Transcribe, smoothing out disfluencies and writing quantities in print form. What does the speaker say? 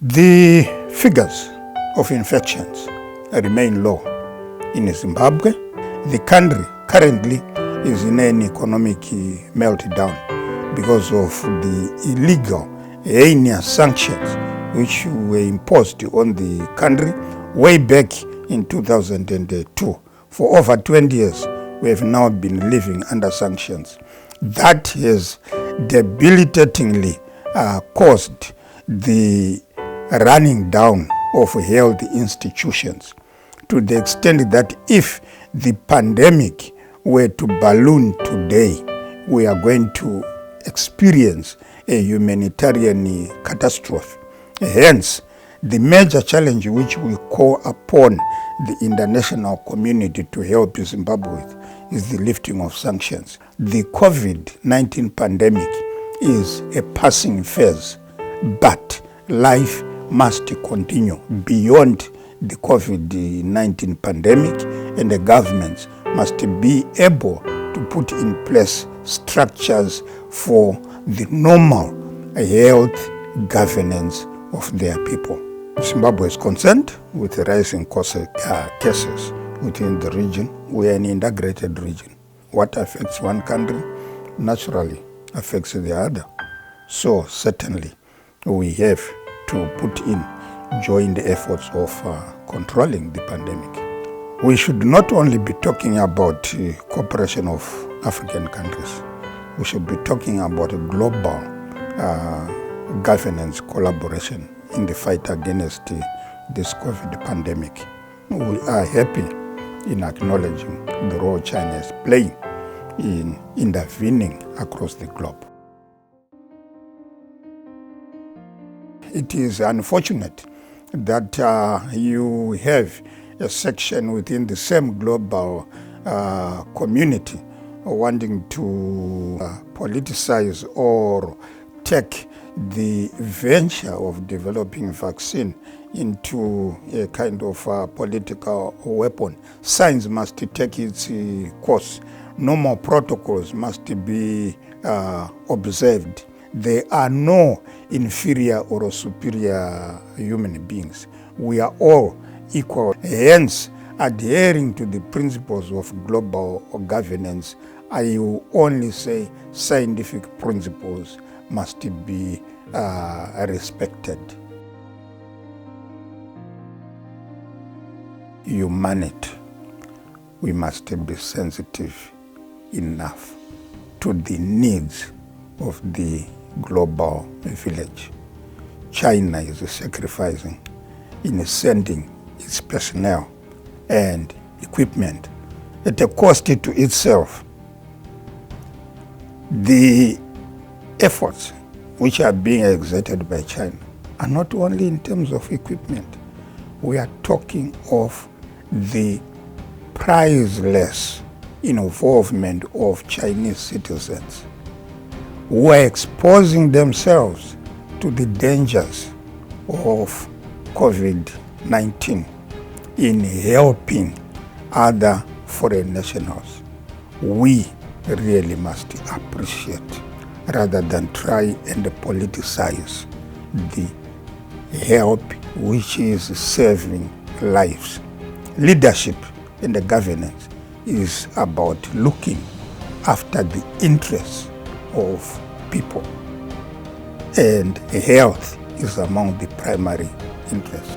The figures of infections remain low in Zimbabwe. The country currently is in an economic meltdown because of the illegal, heinous sanctions which were imposed on the country way back in 2002. For over 20 years, we have now been living under sanctions. That has debilitatingly caused the running down of health institutions, to the extent that if the pandemic were to balloon today, we are going to experience a humanitarian catastrophe. Hence, the major challenge which we call upon the international community to help Zimbabwe with is the lifting of sanctions. The COVID-19 pandemic is a passing phase, but life must continue beyond the COVID-19 pandemic, and the governments must be able to put in place structures for the normal health governance of their people. Zimbabwe is concerned with the rising cases within the region. We are an integrated region. What affects one country naturally affects the other. So certainly we have to put in joint efforts of controlling the pandemic. We should not only be talking about cooperation of African countries. We should be talking about a global governance collaboration in the fight against this COVID pandemic. We are happy in acknowledging the role China is playing in intervening across the globe. It is unfortunate that you have a section within the same global community wanting to politicize or take the venture of developing vaccine into a kind of political weapon. Science must take its course. Normal protocols must be observed. There are no inferior or superior human beings. We are all equal. Hence, adhering to the principles of global governance, I will only say scientific principles must be respected. Humanity, we must be sensitive enough to the needs of the global village. China is sacrificing in sending its personnel and equipment at a cost to itself. The efforts which are being exerted by China are not only in terms of equipment. We are talking of the priceless involvement of Chinese citizens who are exposing themselves to the dangers of COVID-19 in helping other foreign nationals. We really must appreciate, rather than try and politicize, the help which is saving lives. Leadership and the governance is about looking after the interests of people, and health is among the primary interests.